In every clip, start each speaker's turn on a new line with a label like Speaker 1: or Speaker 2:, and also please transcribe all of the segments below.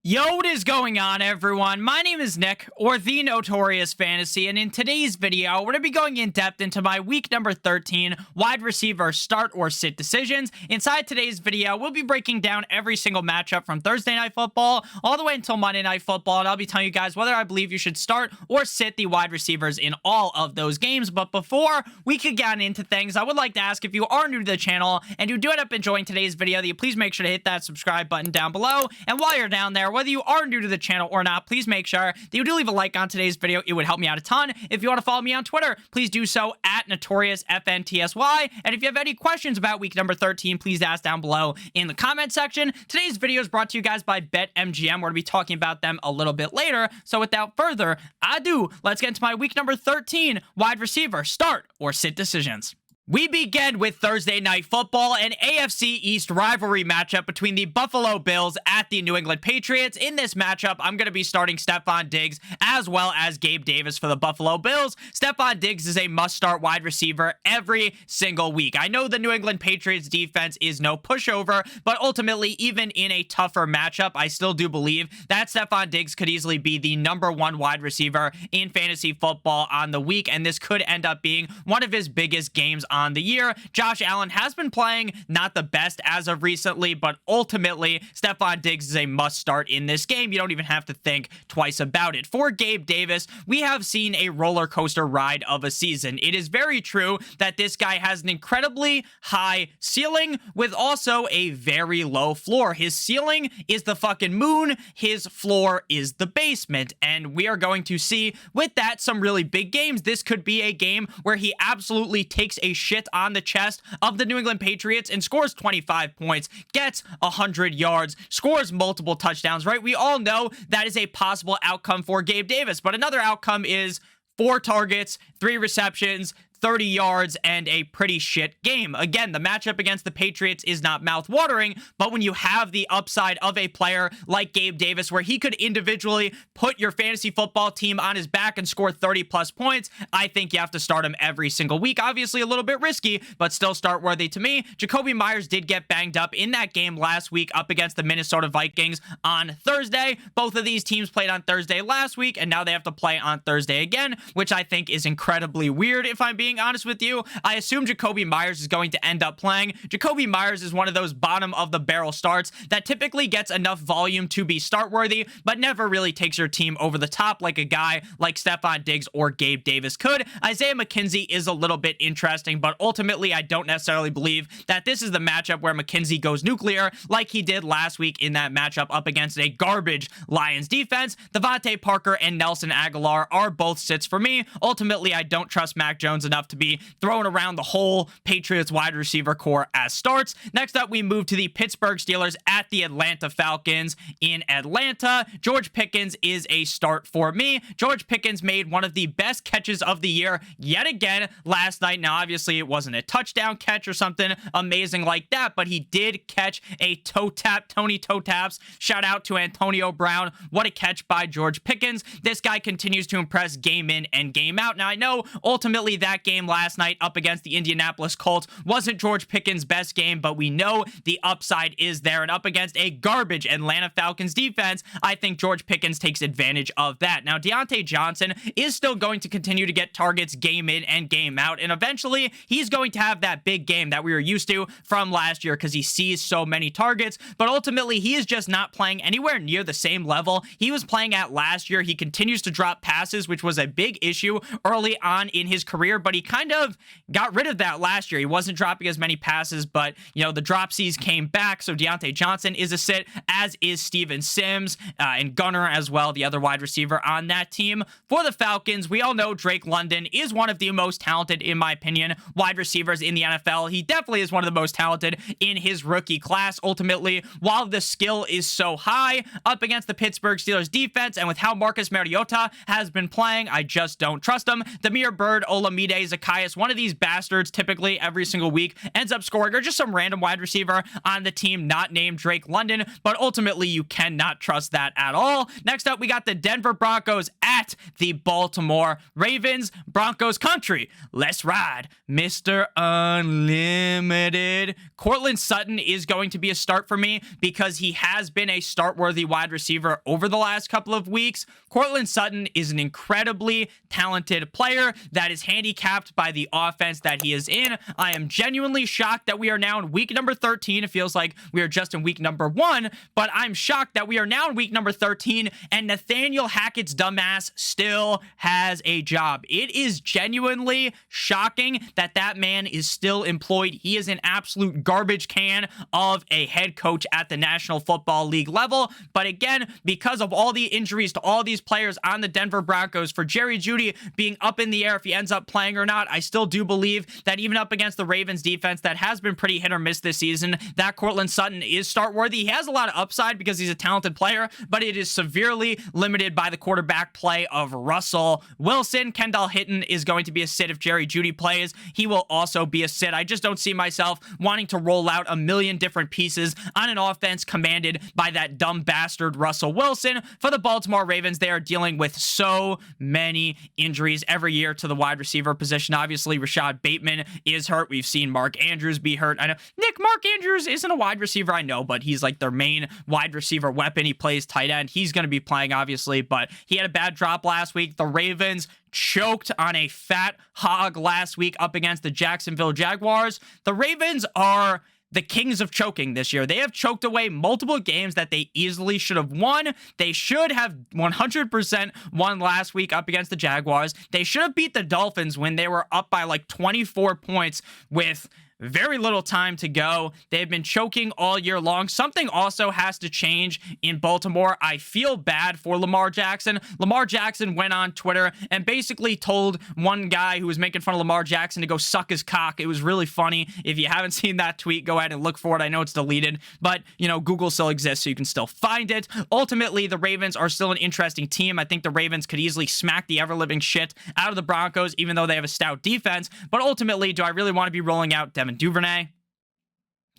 Speaker 1: Yo, what is going on, everyone? My name is Nick, or The Notorious Fantasy, and in today's video, we're going to be going in depth into my week number 13 wide receiver start or sit decisions. Inside today's video, we'll be breaking down every single matchup from Thursday Night Football all the way until Monday Night Football, and I'll be telling you guys whether I believe you should start or sit the wide receivers in all of those games. But before we could get into things, I would like to ask, if you are new to the channel and you do end up enjoying today's video, that you please make sure to hit that subscribe button down below. And while you're down there, whether you are new to the channel or not, please make sure that you do leave a like on today's video. It would help me out a ton. If you want to follow me on Twitter, please do so at NotoriousFNTSY. And if you have any questions about week number 13, please ask down below in the comment section. Today's video is brought to you guys by BetMGM. We're going to be talking about them a little bit later. So without further ado, let's get into my week number 13 wide receiver start or sit decisions. We begin with Thursday Night Football, an AFC East rivalry matchup between the Buffalo Bills at the New England Patriots. In this matchup, I'm going to be starting Stefon Diggs as well as Gabe Davis for the Buffalo Bills. Stefon Diggs is a must-start wide receiver every single week. I know the New England Patriots defense is no pushover, but ultimately, even in a tougher matchup, I still do believe that Stefon Diggs could easily be the #1 wide receiver in fantasy football on the week, and this could end up being one of his biggest games on the year. Josh Allen has been playing not the best as of recently, but ultimately, Stefon Diggs is a must start in this game. You don't even have to think twice about it. For Gabe Davis, we have seen a roller coaster ride of a season. It is very true that this guy has an incredibly high ceiling with also a very low floor. His ceiling is the fucking moon. His floor is the basement. And we are going to see with that some really big games. This could be a game where he absolutely takes a shit on the chest of the New England Patriots and scores 25 points, gets 100 yards, scores multiple touchdowns, right? We all know that is a possible outcome for Gabe Davis, but another outcome is 4 targets, 3 receptions, 30 yards, and a pretty shit game. Again, the matchup against the Patriots is not mouth-watering, but when you have the upside of a player like Gabe Davis, where he could individually put your fantasy football team on his back and score 30-plus points, I think you have to start him every single week. Obviously, a little bit risky, but still start-worthy to me. Jacoby Myers did get banged up in that game last week up against the Minnesota Vikings on Thursday. Both of these teams played on Thursday last week, and now they have to play on Thursday again, which I think is incredibly weird, if I'm being honest with you. I assume Jacoby Myers is going to end up playing. Jacoby Myers is one of those bottom of the barrel starts that typically gets enough volume to be start worthy, but never really takes your team over the top like a guy like Stefon Diggs or Gabe Davis could. Isaiah McKenzie is a little bit interesting, but ultimately I don't necessarily believe that this is the matchup where McKenzie goes nuclear like he did last week in that matchup up against a garbage Lions defense. Devontae Parker and Nelson Aguilar are both sits for me. Ultimately, I don't trust Mac Jones enough to be throwing around the whole Patriots wide receiver core as starts. Next up, we move to the Pittsburgh Steelers at the Atlanta Falcons in Atlanta. George Pickens is a start for me. George Pickens made one of the best catches of the year yet again last night. Now, obviously, it wasn't a touchdown catch or something amazing like that, but he did catch a toe tap. Tony toe taps. Shout out to Antonio Brown. What a catch by George Pickens. This guy continues to impress game in and game out. Now, I know ultimately that game last night up against the Indianapolis Colts wasn't George Pickens' best game, but we know the upside is there, and up against a garbage Atlanta Falcons defense, I think George Pickens takes advantage of that. Now, Deontay Johnson is still going to continue to get targets game in and game out, and eventually he's going to have that big game that we were used to from last year because he sees so many targets, but ultimately he is just not playing anywhere near the same level he was playing at last year. He continues to drop passes, which was a big issue early on in his career, but he kind of got rid of that last year. He wasn't dropping as many passes, but, you know, the dropsies came back, so Deontay Johnson is a sit, as is Steven Sims and Gunner as well, the other wide receiver on that team. For the Falcons, we all know Drake London is one of the most talented, in my opinion, wide receivers in the NFL. He definitely is one of the most talented in his rookie class. Ultimately, while the skill is so high up against the Pittsburgh Steelers defense, and with how Marcus Mariota has been playing, I just don't trust him. Damiere Byrd Olamides Zacchaeus, one of these bastards typically every single week ends up scoring, or just some random wide receiver on the team not named Drake London, but ultimately you cannot trust that at all. Next up, we got the Denver Broncos at the Baltimore Ravens. Broncos country, let's ride, Mr. Unlimited. Courtland Sutton is going to be a start for me because he has been a start-worthy wide receiver over the last couple of weeks. Courtland Sutton is an incredibly talented player that is handicapped by the offense that he is in. I am genuinely shocked that we are now in week number 13. It feels like we are just in week number 1, but I'm shocked that we are now in week number 13 and Nathaniel Hackett's dumbass still has a job. It is genuinely shocking that that man is still employed. He is an absolute garbage can of a head coach at the National Football League level. But again, because of all the injuries to all these players on the Denver Broncos, for Jerry Jeudy being up in the air if he ends up playing or not, I still do believe that even up against the Ravens defense that has been pretty hit or miss this season, that Courtland Sutton is start worthy. He has a lot of upside because he's a talented player, but it is severely limited by the quarterback play of Russell Wilson. Kendall Hinton is going to be a sit if Jerry Jeudy plays. He will also be a sit. I just don't see myself wanting to roll out a million different pieces on an offense commanded by that dumb bastard Russell Wilson. For the Baltimore Ravens, they are dealing with so many injuries every year to the wide receiver position. Obviously, Rashad Bateman is hurt. We've seen Mark Andrews be hurt. I know, Nick, Mark Andrews isn't a wide receiver, I know, but he's like their main wide receiver weapon. He plays tight end. He's going to be playing, obviously, but he had a bad drop last week. The Ravens choked on a fat hog last week up against the Jacksonville Jaguars. The Ravens are the kings of choking this year. They have choked away multiple games that they easily should have won. They should have 100% won last week up against the Jaguars. They should have beat the Dolphins when they were up by like 24 points with very little time to go. They've been choking all year long. Something also has to change in Baltimore. I feel bad for Lamar Jackson. Lamar Jackson went on Twitter and basically told one guy who was making fun of Lamar Jackson to go suck his cock. It was really funny. If you haven't seen that tweet, go ahead and look for it. I know it's deleted, but you know, Google still exists, so you can still find it. Ultimately, the Ravens are still an interesting team. I think the Ravens could easily smack the ever-living shit out of the Broncos, even though they have a stout defense. But ultimately, do I really want to be rolling out Devin Duvernay,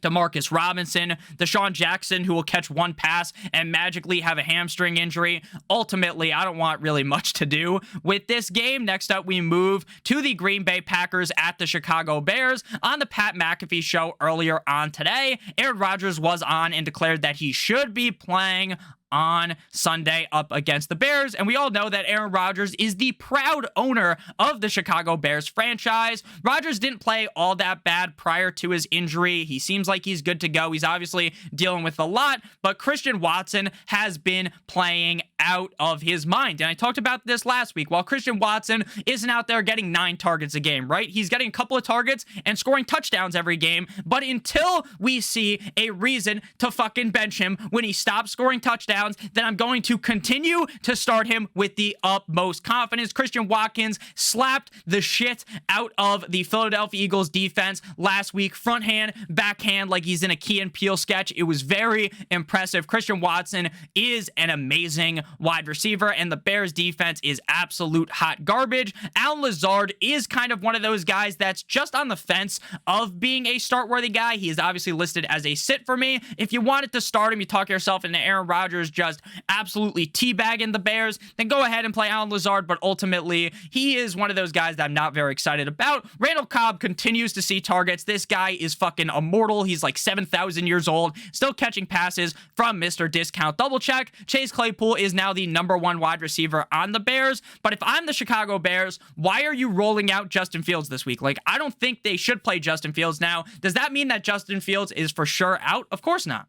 Speaker 1: Demarcus Robinson, Deshaun Jackson, who will catch one pass and magically have a hamstring injury? Ultimately, I don't want really much to do with this game. Next up, we move to the Green Bay Packers at the Chicago Bears. On the Pat McAfee show earlier on today, Aaron Rodgers was on and declared that he should be playing on Sunday up against the Bears. And we all know that Aaron Rodgers is the proud owner of the Chicago Bears franchise. Rodgers didn't play all that bad prior to his injury. He seems like he's good to go. He's obviously dealing with a lot, but Christian Watson has been playing out of his mind. And I talked about this last week. While Christian Watson isn't out there getting 9 targets a game, right? He's getting a couple of targets and scoring touchdowns every game. But until we see a reason to fucking bench him when he stops scoring touchdowns, then I'm going to continue to start him with the utmost confidence. Christian Watkins slapped the shit out of the Philadelphia Eagles defense last week. Front hand, backhand, like he's in a Key and Peele sketch. It was very impressive. Christian Watson is an amazing wide receiver, and the Bears defense is absolute hot garbage. Allen Lazard is kind of one of those guys that's just on the fence of being a start-worthy guy. He is obviously listed as a sit for me. If you wanted to start him, you talk yourself into Aaron Rodgers just absolutely teabagging the Bears, then go ahead and play Allen Lazard, but ultimately, he is one of those guys that I'm not very excited about. Randall Cobb continues to see targets. This guy is fucking immortal. He's like 7,000 years old, still catching passes from Mr. Discount Double Check. Chase Claypool is now the #1 wide receiver on the Bears, but if I'm the Chicago Bears, why are you rolling out Justin Fields this week? Like, I don't think they should play Justin Fields now. Does that mean that Justin Fields is for sure out? Of course not.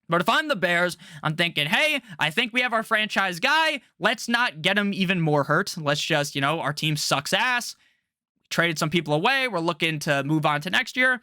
Speaker 1: But if I'm the Bears, I'm thinking, hey, I think we have our franchise guy. Let's not get him even more hurt. Let's just, our team sucks ass. Traded some people away. We're looking to move on to next year.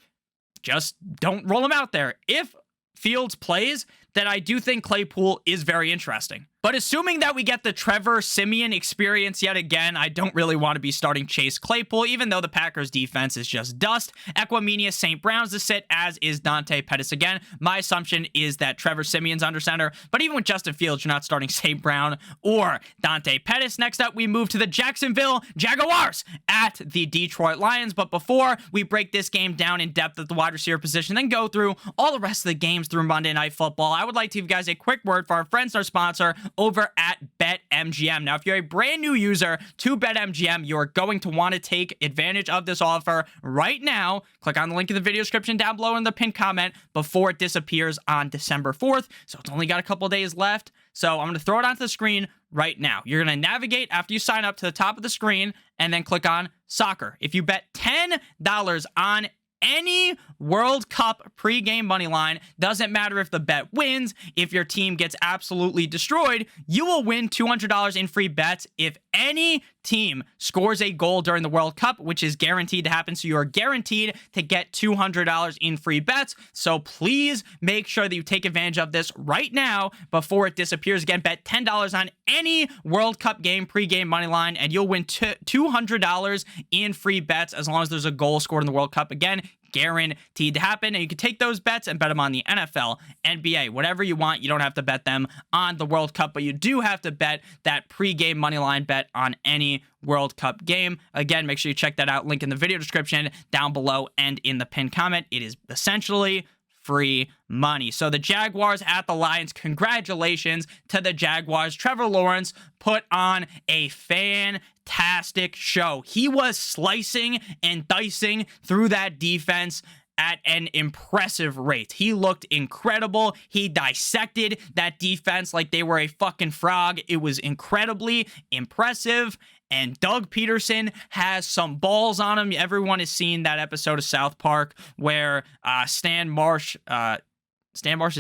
Speaker 1: Just don't roll him out there. If Fields plays, that I do think Claypool is very interesting. But assuming that we get the Trevor Siemian experience yet again, I don't really want to be starting Chase Claypool, even though the Packers defense is just dust. Equanimeous St. Brown's to sit, as is Dante Pettis again. My assumption is that Trevor Siemian's under center, but even with Justin Fields, you're not starting St. Brown or Dante Pettis. Next up, we move to the Jacksonville Jaguars at the Detroit Lions. But before we break this game down in depth at the wide receiver position, then go through all the rest of the games through Monday Night Football, I would like to give you guys a quick word for our friends, our sponsor, over at BetMGM. Now, if you're a brand new user to BetMGM, you're going to want to take advantage of this offer right now. Click on the link in the video description down below in the pinned comment before it disappears on December 4th. So it's only got a couple days left. So I'm going to throw it onto the screen right now. You're going to navigate after you sign up to the top of the screen and then click on soccer. If you bet $10 on any World Cup pregame money line, doesn't matter if the bet wins, if your team gets absolutely destroyed, you will win $200 in free bets if any team scores a goal during the World Cup, which is guaranteed to happen. So you are guaranteed to get $200 in free bets. So please make sure that you take advantage of this right now before it disappears. Again, bet $10 on any World Cup game pregame money line, and you'll win $200 in free bets as long as there's a goal scored in the World Cup. Again, guaranteed to happen. And you can take those bets and bet them on the NFL, NBA, whatever you want. You don't have to bet them on the World Cup, but you do have to bet that pregame moneyline bet on any World Cup game. Again, make sure you check that out. Link in the video description down below and in the pinned comment. It is essentially free money. So the Jaguars at the Lions, congratulations to the Jaguars. Trevor Lawrence put on a fantastic show. He was slicing and dicing through that defense at an impressive rate. He looked incredible. He dissected that defense like they were a fucking frog. It was incredibly impressive. And Doug Peterson has some balls on him. Everyone has seen that episode of South Park where Stan Marsh's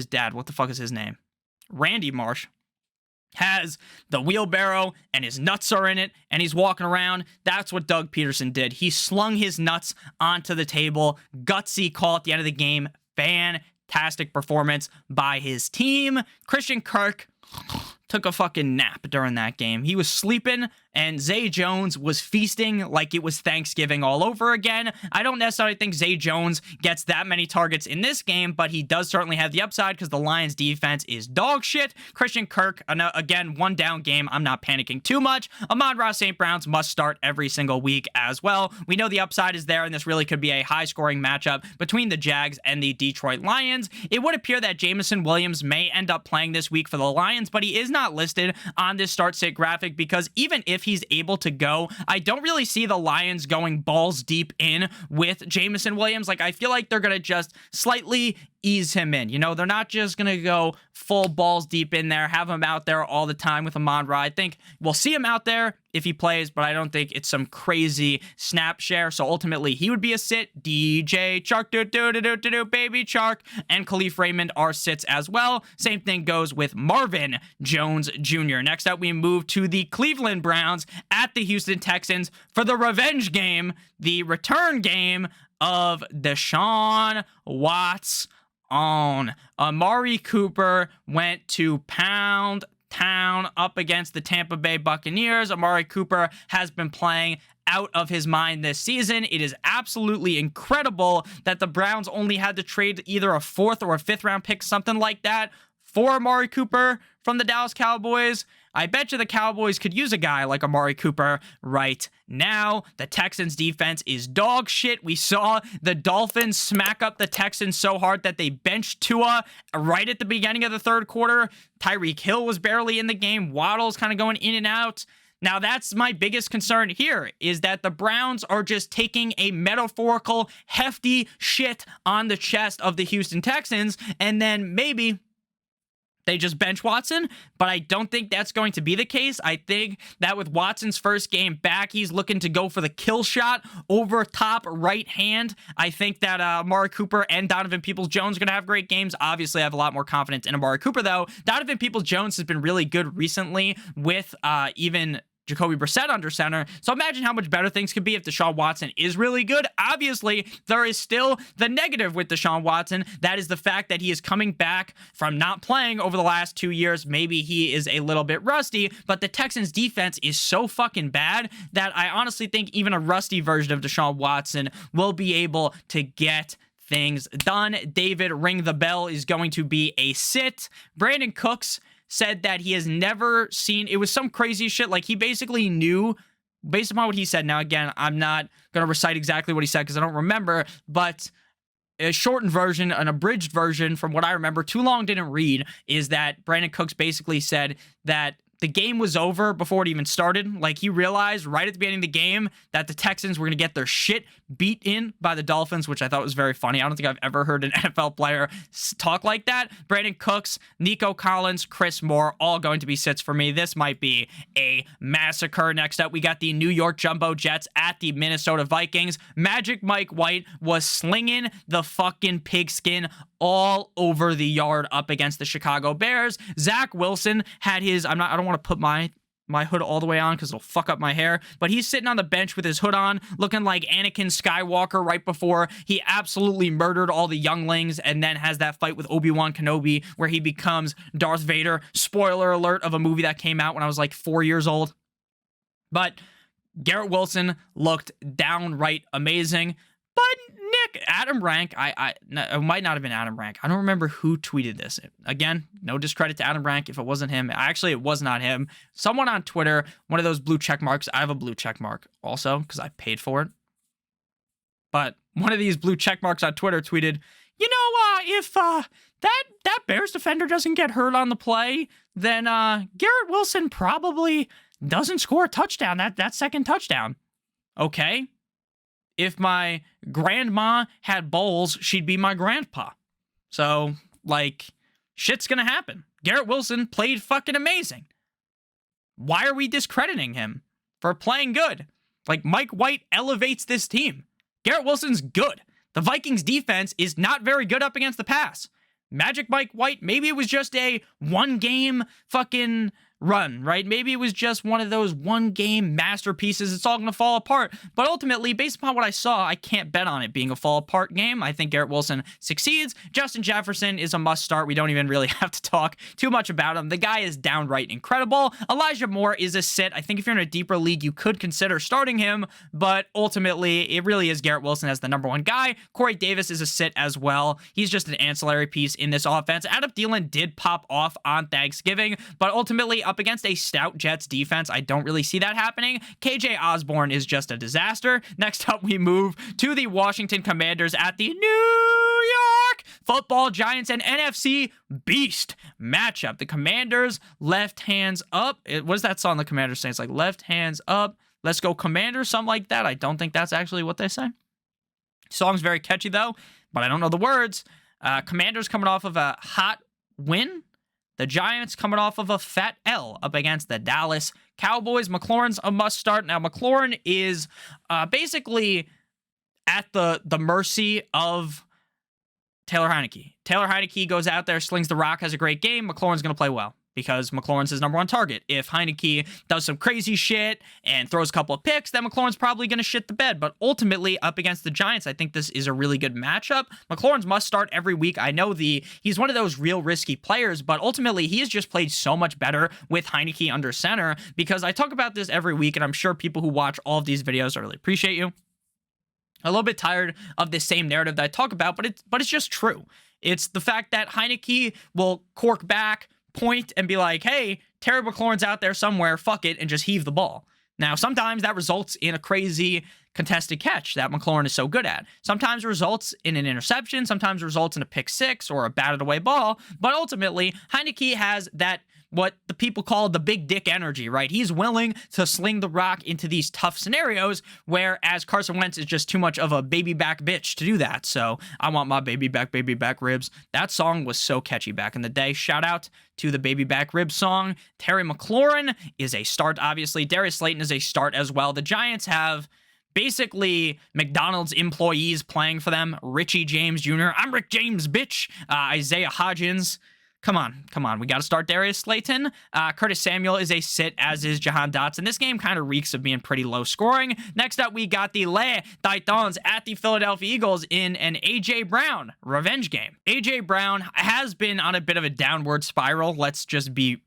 Speaker 1: dad, what the fuck is his name? Randy Marsh, has the wheelbarrow and his nuts are in it and he's walking around. That's what Doug Peterson did. He slung his nuts onto the table. Gutsy call at the end of the game. Fantastic performance by his team. Christian Kirk took a fucking nap during that game. He was sleeping, and Zay Jones was feasting like it was Thanksgiving all over again. I don't necessarily think Zay Jones gets that many targets in this game, but he does certainly have the upside because the Lions defense is dog shit. Christian Kirk, again, one down game. I'm not panicking too much. Amon-Ra St. Brown's must start every single week as well. We know the upside is there, and this really could be a high-scoring matchup between the Jags and the Detroit Lions. It would appear that Jameson Williams may end up playing this week for the Lions, but he is not listed on this start-sit graphic because even if he's able to go, I don't really see the Lions going balls deep in with Jameson Williams. Like, I feel like they're going to just slightly ease him in. You know, they're not just going to go full balls deep in there, have him out there all the time with Amon-Ra. I think we'll see him out there if he plays, but I don't think it's some crazy snap share. So ultimately, he would be a sit. DJ Chark, baby Chark, and Khalif Raymond are sits as well. Same thing goes with Marvin Jones Jr. Next up, we move to the Cleveland Browns at the Houston Texans for the revenge game, the return game of Deshaun Watts on. Amari Cooper went to pound town up against the Tampa Bay Buccaneers. Amari Cooper has been playing out of his mind this season. It is absolutely incredible that the Browns only had to trade either a 4th or a 5th round pick, something like that, for Amari Cooper from the Dallas Cowboys. I bet you the Cowboys could use a guy like Amari Cooper right now. The Texans defense is dog shit. We saw the Dolphins smack up the Texans so hard that they benched Tua right at the beginning of the third quarter. Tyreek Hill was barely in the game. Waddle's kind of going in and out. Now, that's my biggest concern here, is that the Browns are just taking a metaphorical, hefty shit on the chest of the Houston Texans, and then maybe they just bench Watson, but I don't think that's going to be the case. I think that with Watson's first game back, he's looking to go for the kill shot over top right hand. I think that Amari Cooper and Donovan Peoples-Jones are going to have great games. Obviously, I have a lot more confidence in Amari Cooper, though. Donovan Peoples-Jones has been really good recently with even Jacoby Brissett under center. So imagine how much better things could be if Deshaun Watson is really good. Obviously, there is still the negative with Deshaun Watson. That is the fact that he is coming back from not playing over the last 2 years. Maybe he is a little bit rusty, but the Texans defense is so fucking bad that I honestly think even a rusty version of Deshaun Watson will be able to get things done. David Ring the Bell is going to be a sit. Brandon Cooks said that he has never seen, it was some crazy shit, like he basically knew, based upon what he said. Now again, I'm not going to recite exactly what he said because I don't remember, but a shortened version, an abridged version from what I remember, too long didn't read, is that Brandon Cooks basically said that the game was over before it even started. Like, he realized right at the beginning of the game that the Texans were going to get their shit beat in by the Dolphins, which I thought was very funny. I don't think I've ever heard an NFL player talk like that. Brandon Cooks, Nico Collins, Chris Moore, all going to be sits for me. This might be a massacre. Next up, we got the New York Jumbo Jets at the Minnesota Vikings. Magic Mike White was slinging the fucking pigskin all over the yard up against the Chicago Bears. Zach Wilson had his, I don't want to put my hood all the way on because it'll fuck up my hair, but he's sitting on the bench with his hood on, looking like Anakin Skywalker right before he absolutely murdered all the younglings and then has that fight with Obi-Wan Kenobi where he becomes Darth Vader. Spoiler alert of a movie that came out when I was like 4 years old. But Garrett Wilson looked downright amazing. But Nick, Adam Rank, it might not have been Adam Rank. I don't remember who tweeted this. Again, no discredit to Adam Rank if it wasn't him. Actually, it was not him. Someone on Twitter, one of those blue check marks. I have a blue check mark also because I paid for it. But one of these blue check marks on Twitter tweeted, if that Bears defender doesn't get hurt on the play, then Garrett Wilson probably doesn't score a touchdown, that second touchdown. Okay. If my grandma had bowls, she'd be my grandpa. So, like, shit's gonna happen. Garrett Wilson played fucking amazing. Why are we discrediting him for playing good? Like, Mike White elevates this team. Garrett Wilson's good. The Vikings defense is not very good up against the pass. Magic Mike White, maybe it was just a one-game fucking run, right? Maybe it was just one of those one-game masterpieces. It's all going to fall apart. But ultimately, based upon what I saw, I can't bet on it being a fall-apart game. I think Garrett Wilson succeeds. Justin Jefferson is a must-start. We don't even really have to talk too much about him. The guy is downright incredible. Elijah Moore is a sit. I think if you're in a deeper league, you could consider starting him. But ultimately, it really is Garrett Wilson as the number one guy. Corey Davis is a sit as well. He's just an ancillary piece in this offense. Adam Thielen did pop off on Thanksgiving, but ultimately, up against a stout Jets defense, I don't really see that happening. KJ Osborne is just a disaster. Next up, we move to the Washington Commanders at the New York Football Giants, an NFC beast matchup. The Commanders, left hands up. What does that song the Commanders say? It's like left hands up. Let's go Commanders, something like that. I don't think that's actually what they say. Song's very catchy though, but I don't know the words. Commanders coming off of a hot win. The Giants coming off of a fat L up against the Dallas Cowboys. McLaurin's a must start. Now, McLaurin is basically at the mercy of Taylor Heineke. Taylor Heineke goes out there, slings the rock, has a great game. McLaurin's going to play well because McLaurin's his number one target. If Heineke does some crazy shit and throws a couple of picks, then McLaurin's probably going to shit the bed. But ultimately, up against the Giants, I think this is a really good matchup. McLaurin's must start every week. I know he's one of those real risky players, but ultimately, he has just played so much better with Heineke under center because I talk about this every week, and I'm sure people who watch all of these videos, I really appreciate you. A little bit tired of this same narrative that I talk about, but it's just true. It's the fact that Heineke will cork back, point, and be like, hey, Terry McLaurin's out there somewhere, fuck it, and just heave the ball. Now, sometimes that results in a crazy contested catch that McLaurin is so good at. Sometimes it results in an interception, sometimes it results in a pick six or a batted away ball, but ultimately, Heineke has that, what the people call the big dick energy, right? He's willing to sling the rock into these tough scenarios, whereas Carson Wentz is just too much of a baby back bitch to do that. So I want my baby back ribs. That song was so catchy back in the day. Shout out to the baby back ribs song. Terry McLaurin is a start, obviously. Darius Slayton is a start as well. The Giants have basically McDonald's employees playing for them. Richie James Jr. I'm Rick James, bitch. Isaiah Hodgins. Come on. We got to start Darius Slayton. Curtis Samuel is a sit, as is Jahan Dotson. This game kind of reeks of being pretty low scoring. Next up, we got the Les Titans at the Philadelphia Eagles in an A.J. Brown revenge game. A.J. Brown has been on a bit of a downward spiral. Let's be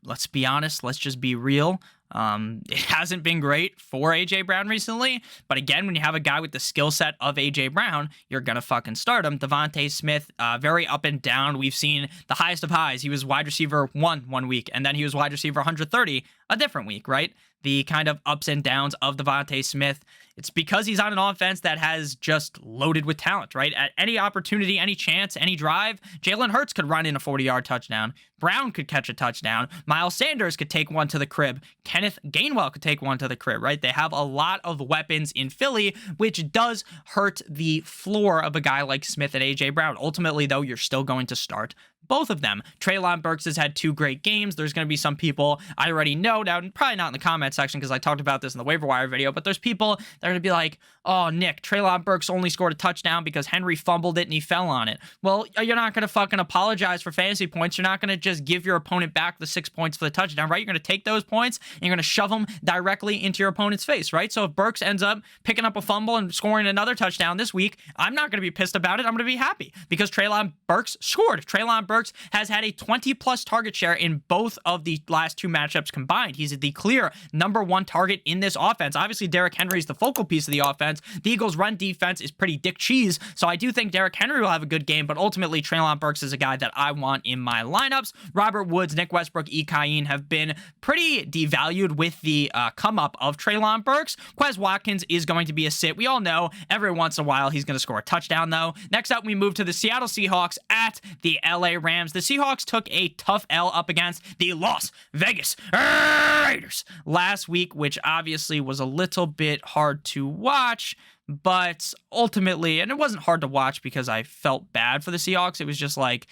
Speaker 1: honest. Let's just be real. It hasn't been great for A.J. Brown recently, but again, when you have a guy with the skill set of A.J. Brown, you're gonna fucking start him. Devontae Smith, very up and down. We've seen the highest of highs. He was wide receiver 1 week, and then he was wide receiver 130 a different week, right? The kind of ups and downs of Devontae Smith. It's because he's on an offense that has just loaded with talent, right? At any opportunity, any chance, any drive, Jalen Hurts could run in a 40-yard touchdown. Brown could catch a touchdown. Miles Sanders could take one to the crib. Kenneth Gainwell could take one to the crib, right? They have a lot of weapons in Philly, which does hurt the floor of a guy like Smith and A.J. Brown. Ultimately, though, you're still going to start both of them. Treylon Burks has had 2 great games. There's going to be some people I already know now, probably not in the comment section because I talked about this in the waiver wire video, but there's people that are going to be like, oh, Nick, Treylon Burks only scored a touchdown because Henry fumbled it and he fell on it. Well, you're not going to fucking apologize for fantasy points. You're not going to just give your opponent back the 6 points for the touchdown, right? You're going to take those points and you're going to shove them directly into your opponent's face, right? So if Burks ends up picking up a fumble and scoring another touchdown this week, I'm not going to be pissed about it. I'm going to be happy because Treylon Burks scored. Treylon Burks has had a 20-plus target share in both of the last 2 matchups combined. He's the clear #1 target in this offense. Obviously, Derrick Henry is the focal piece of the offense. The Eagles' run defense is pretty dick cheese, so I do think Derrick Henry will have a good game, but ultimately, Treylon Burks is a guy that I want in my lineups. Robert Woods, Nick Westbrook, E. Cain have been pretty devalued with the come-up of Treylon Burks. Quez Watkins is going to be a sit. We all know every once in a while he's going to score a touchdown, though. Next up, we move to the Seattle Seahawks at the LA Rams. The Seahawks took a tough L up against the Las Vegas Raiders last week, which obviously was a little bit hard to watch, but ultimately, and it wasn't hard to watch because I felt bad for the Seahawks. It was just like,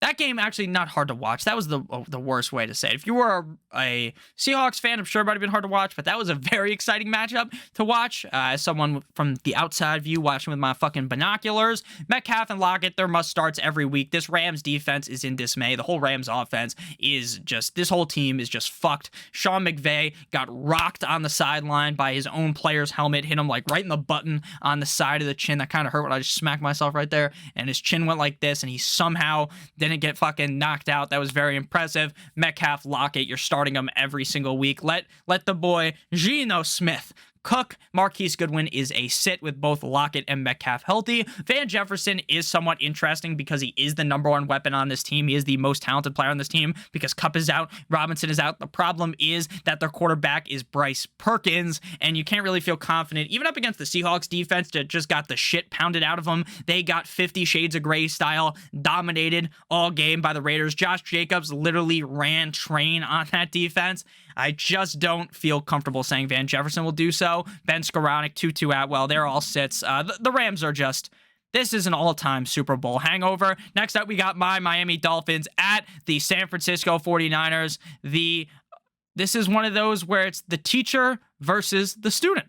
Speaker 1: that game actually not hard to watch. That was the worst way to say it. If you were a Seahawks fan, I'm sure it might have been hard to watch, but that was a very exciting matchup to watch. As someone from the outside view watching with my fucking binoculars, Metcalf and Lockett, they're must starts every week. This Rams defense is in dismay. The whole Rams offense is just, this whole team is just fucked. Sean McVay got rocked on the sideline by his own player's helmet, hit him like right in the button on the side of the chin. That kind of hurt when I just smacked myself right there, and his chin went like this, and he somehow didn't get fucking knocked out. That was very impressive. Metcalf, Lockett, you're starting them every single week. Let the boy Geno Smith cook. Marquise Goodwin is a sit with both Lockett and Metcalf healthy. Van Jefferson is somewhat interesting because he is the #1 weapon on this team. He is the most talented player on this team because Kupp is out, Robinson is out. The problem is that their quarterback is Bryce Perkins, and you can't really feel confident, even up against the Seahawks defense that just got the shit pounded out of them. They got 50 Shades of Grey style dominated all game by the Raiders. Josh Jacobs literally ran train on that defense. I just don't feel comfortable saying Van Jefferson will do so. Ben Skoranek, Tutu Atwell, they're all sits. The Rams are just, this is an all-time Super Bowl hangover. Next up, we got my Miami Dolphins at the San Francisco 49ers. This is one of those where it's the teacher versus the student.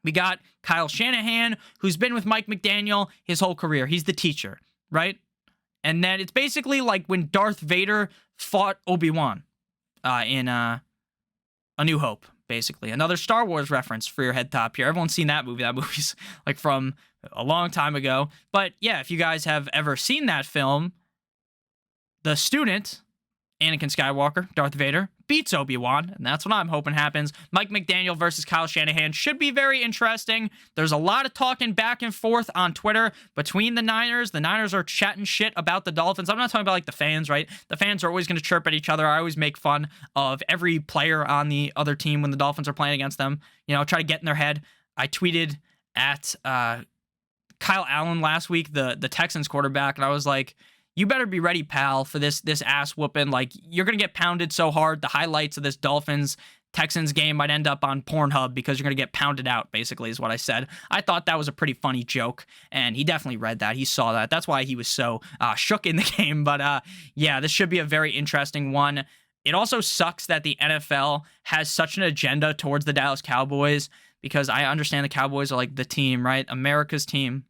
Speaker 1: We got Kyle Shanahan, who's been with Mike McDaniel his whole career. He's the teacher, right? And then it's basically like when Darth Vader fought Obi-Wan in A New Hope, basically. Another Star Wars reference for your head top here. Everyone's seen that movie. That movie's like from a long time ago. But yeah, if you guys have ever seen that film, the student, Anakin Skywalker, Darth Vader, beats Obi-Wan, and that's what I'm hoping happens. Mike McDaniel versus Kyle Shanahan should be very interesting. There's a lot of talking back and forth on Twitter between the Niners. The Niners are chatting shit about the Dolphins. I'm not talking about like the fans, right? The fans are always going to chirp at each other. I always make fun of every player on the other team when the Dolphins are playing against them. You know, try to get in their head. I tweeted at Kyle Allen last week, the Texans quarterback, and I was like, you better be ready, pal, for this ass whooping. Like, you're going to get pounded so hard. The highlights of this Dolphins-Texans game might end up on Pornhub because you're going to get pounded out, basically, is what I said. I thought that was a pretty funny joke, and he definitely read that. He saw that. That's why he was so shook in the game. But, yeah, this should be a very interesting one. It also sucks that the NFL has such an agenda towards the Dallas Cowboys because I understand the Cowboys are, like, the team, right? America's team.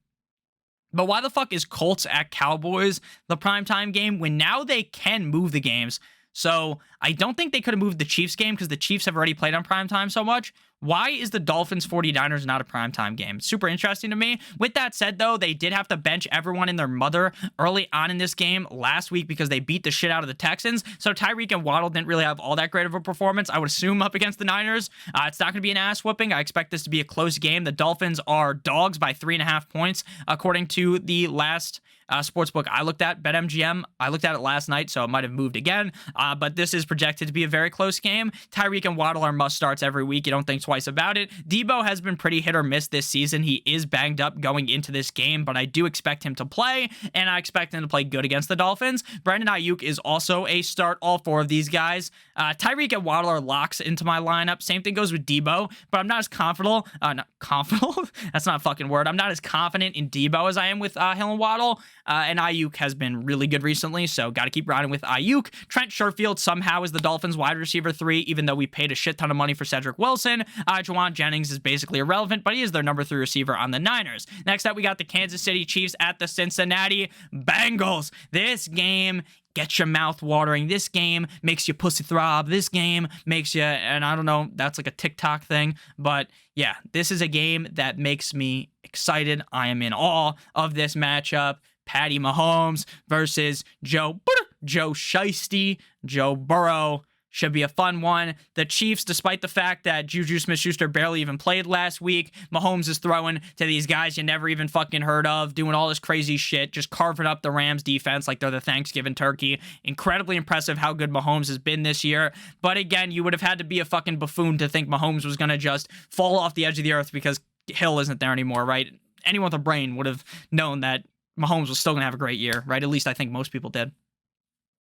Speaker 1: But why the fuck is Colts at Cowboys the primetime game when now they can move the games? So I don't think they could have moved the Chiefs game because the Chiefs have already played on primetime so much. Why is the Dolphins 49ers not a primetime game? Super interesting to me. With that said, though, they did have to bench everyone and their mother early on in this game last week because they beat the shit out of the Texans. So Tyreek and Waddle didn't really have all that great of a performance, I would assume, up against the Niners. It's not going to be an ass whooping. I expect this to be a close game. The Dolphins are dogs by 3.5 points, according to the last sportsbook I looked at, BetMGM. I looked at it last night, so it might have moved again. But this is projected to be a very close game. Tyreek and Waddle are must starts every week. You don't think twice about it. Debo has been pretty hit or miss this season. He is banged up going into this game, but I do expect him to play, and I expect him to play good against the Dolphins. Brandon Ayuk is also a start. All four of these guys. Tyreek and Waddle are locks into my lineup. Same thing goes with Debo, but I'm not as confident. Not confident? That's not a fucking word. I'm not as confident in Debo as I am with Hill and Waddle. And Ayuk has been really good recently, so got to keep riding with Ayuk. Trent Sherfield somehow is the Dolphins wide receiver 3, even though we paid a shit ton of money for Cedric Wilson. Juwan Jennings is basically irrelevant, but he is their number 3 receiver on the Niners. Next up, we got the Kansas City Chiefs at the Cincinnati Bengals. This game gets your mouth watering. This game makes you pussy throb. This game makes you, and I don't know, that's like a TikTok thing, but yeah, this is a game that makes me excited. I am in awe of this matchup. Patty Mahomes versus Joe Shiesty, Joe Burrow. Should be a fun one. The Chiefs, despite the fact that Juju Smith-Schuster barely even played last week, Mahomes is throwing to these guys you never even fucking heard of, doing all this crazy shit, just carving up the Rams defense like they're the Thanksgiving turkey. Incredibly impressive how good Mahomes has been this year. But again, you would have had to be a fucking buffoon to think Mahomes was going to just fall off the edge of the earth because Hill isn't there anymore, right? Anyone with a brain would have known that Mahomes was still going to have a great year, right? At least I think most people did.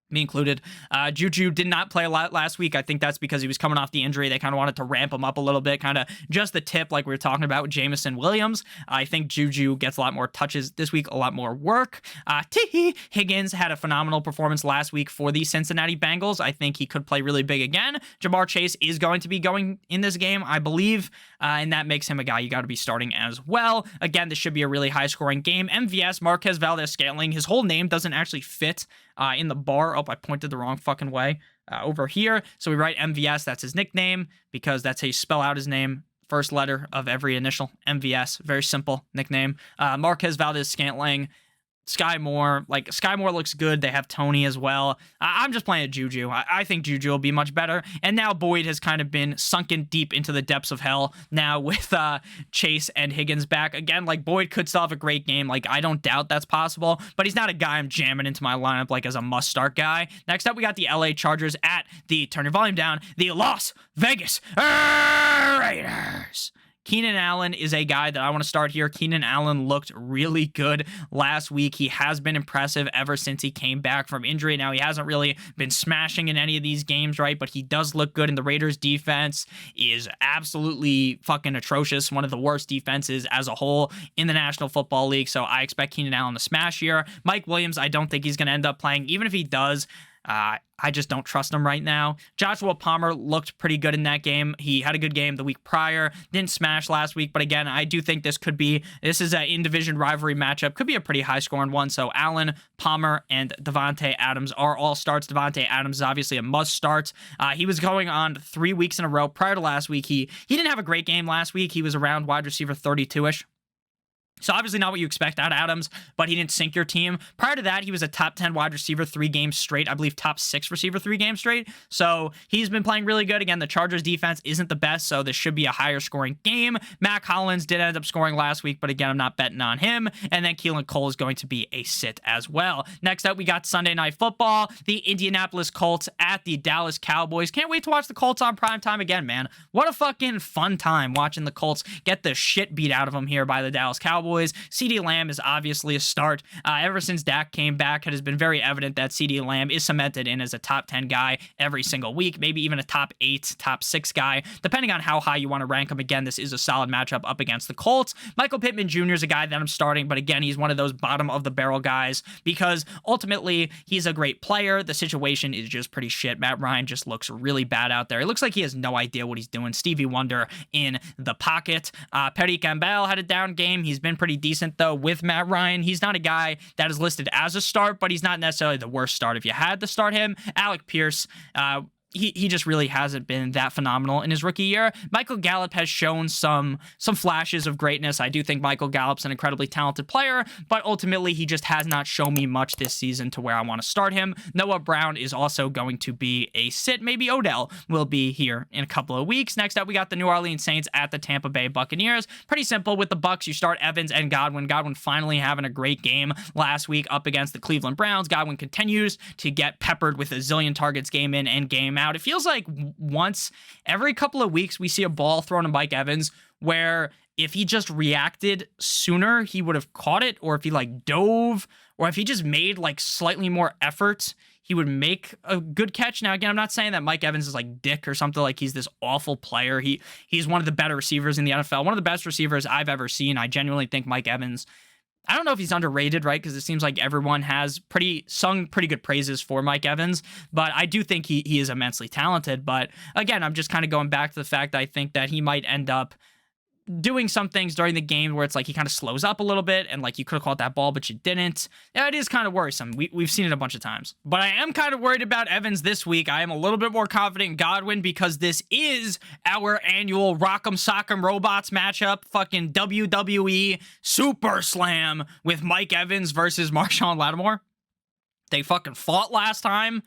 Speaker 1: Me included. Juju did not play a lot last week. I think that's because he was coming off the injury. They kind of wanted to ramp him up a little bit, kind of just the tip like we were talking about with Jameson Williams. I think Juju gets a lot more touches this week, a lot more work. Higgins had a phenomenal performance last week for the Cincinnati Bengals. I think he could play really big again. Jamar Chase is going to be going in this game, I believe, and that makes him a guy you got to be starting as well. Again, this should be a really high-scoring game. MVS, Marquez Valdes-Scantling, his whole name doesn't actually fit in the bar. Oh, I pointed the wrong fucking way over here. So we write MVS. That's his nickname because that's how you spell out his name. First letter of every initial. MVS. Very simple nickname. Marquez Valdes-Scantling. Sky Moore looks good. They have Tony as well. I'm just playing Juju. I think Juju will be much better. And now Boyd has kind of been sunken deep into the depths of hell now with Chase and Higgins back. Again, like Boyd could still have a great game. Like I don't doubt that's possible, but he's not a guy I'm jamming into my lineup like as a must-start guy. Next up, we got the LA Chargers at the, turn your volume down, the Las Vegas Raiders. Keenan Allen is a guy that I want to start here. Keenan Allen looked really good last week. He has been impressive ever since he came back from injury. Now, he hasn't really been smashing in any of these games, right? But he does look good, and the Raiders' defense is absolutely fucking atrocious. One of the worst defenses as a whole in the National Football League. So I expect Keenan Allen to smash here. Mike Williams, I don't think he's going to end up playing. Even if he does, I just don't trust him right now. Joshua Palmer looked pretty good in that game. He had a good game the week prior. Didn't smash last week, but again, I do think this is an in-division rivalry matchup. Could be a pretty high-scoring one. So Allen, Palmer, and Devontae Adams are all starts. Devontae Adams is obviously a must-start. He was going on 3 weeks in a row. Prior to last week, he didn't have a great game last week. He was around wide receiver 32-ish. So obviously not what you expect out of Adams, but he didn't sink your team. Prior to that, he was a top 10 wide receiver 3 games straight. I believe top 6 receiver 3 games straight. So he's been playing really good. Again, the Chargers defense isn't the best, so this should be a higher scoring game. Mac Hollins did end up scoring last week, but again, I'm not betting on him. And then Keelan Cole is going to be a sit as well. Next up, we got Sunday Night Football. The Indianapolis Colts at the Dallas Cowboys. Can't wait to watch the Colts on primetime again, man. What a fucking fun time watching the Colts get the shit beat out of them here by the Dallas Cowboys. CeeDee Lamb is obviously a start. Ever since Dak came back, it has been very evident that CeeDee Lamb is cemented in as a top 10 guy every single week, maybe even a top 8, top 6 guy, depending on how high you want to rank him. Again, this is a solid matchup up against the Colts. Michael Pittman Jr. is a guy that I'm starting, but again, he's one of those bottom of the barrel guys because ultimately he's a great player. The situation is just pretty shit. Matt Ryan just looks really bad out there. It looks like he has no idea what he's doing. Stevie Wonder in the pocket. Petty Campbell had a down game. He's been been pretty decent, though, with Matt Ryan. He's not a guy that is listed as a start, but he's not necessarily the worst start if you had to start him. Alec Pierce, he just really hasn't been that phenomenal in his rookie year. Michael Gallup has shown some flashes of greatness. I do think Michael Gallup's an incredibly talented player, but ultimately he just has not shown me much this season to where I want to start him. Noah Brown is also going to be a sit. Maybe Odell will be here in a couple of weeks. Next up, we got the New Orleans Saints at the Tampa Bay Buccaneers. Pretty simple with the Bucs. You start Evans and Godwin. Godwin finally having a great game last week up against the Cleveland Browns. Godwin continues to get peppered with a zillion targets game in and game out. It feels like once every couple of weeks we see a ball thrown to Mike Evans where if he just reacted sooner, he would have caught it, or if he like dove, or if he just made like slightly more effort, he would make a good catch. Now, again, I'm not saying that Mike Evans is like dick or something, like he's this awful player. He's one of the better receivers in the NFL, one of the best receivers I've ever seen. I genuinely think Mike Evans, I don't know if he's underrated, right? Because it seems like everyone has sung pretty good praises for Mike Evans, but I do think he is immensely talented. But again, I'm just kind of going back to the fact that I think that he might end up doing some things during the game where it's like he kind of slows up a little bit and like you could have caught that ball, but you didn't. Yeah, it is kind of worrisome. We've seen it a bunch of times. But I am kind of worried about Evans this week. I am a little bit more confident in Godwin because this is our annual Rock'em Sock'em Robots matchup. Fucking WWE Super Slam with Mike Evans versus Marshawn Lattimore. They fucking fought last time.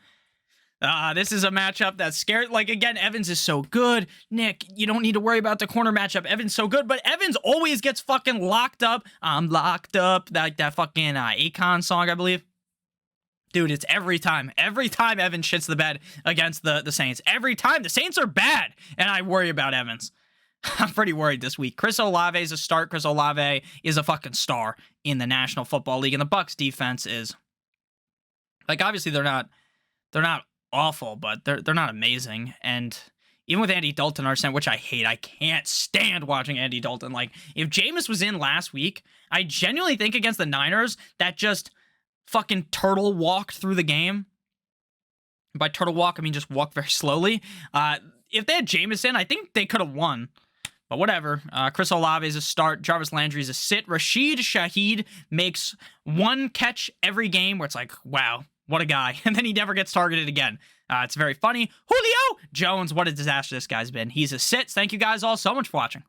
Speaker 1: This is a matchup that's scared. Like, again, Evans is so good. Nick, you don't need to worry about the corner matchup. Evans so good, but Evans always gets fucking locked up. I'm locked up. Like that fucking Akon song, I believe. Dude, it's every time. Every time Evans shits the bed against the Saints. Every time. The Saints are bad, and I worry about Evans. I'm pretty worried this week. Chris Olave is a start. Chris Olave is a fucking star in the National Football League, and the Bucs defense is, like, obviously they're not awful, but they're not amazing. And even with Andy Dalton our center, which I hate, I can't stand watching Andy Dalton. Like, if Jameis was in last week, I genuinely think against the Niners that just fucking turtle walked through the game. By turtle walk, I mean just walk very slowly. If they had Jameis in, I think they could have won. But whatever. Chris Olave is a start. Jarvis Landry is a sit. Rashid Shaheed makes one catch every game where it's like, wow, what a guy. And then he never gets targeted again. It's very funny. Julio Jones, what a disaster this guy's been. He's a sit. Thank you guys all so much for watching.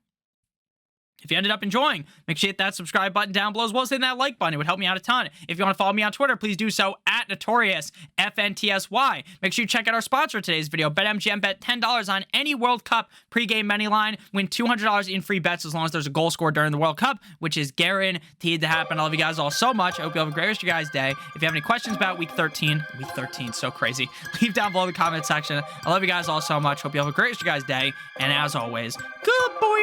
Speaker 1: If you ended up enjoying, make sure you hit that subscribe button down below, as well as hitting that like button. It would help me out a ton. If you want to follow me on Twitter, please do so at NotoriousFNTSY. Make sure you check out our sponsor of today's video, BetMGM. Bet $10 on any World Cup pregame money line. Win $200 in free bets as long as there's a goal scored during the World Cup, which is guaranteed to happen. I love you guys all so much. I hope you have a great rest of your guys' day. If you have any questions about Week 13, so crazy, leave down below in the comment section. I love you guys all so much. Hope you have a great rest of your guys' day. And as always, good boy.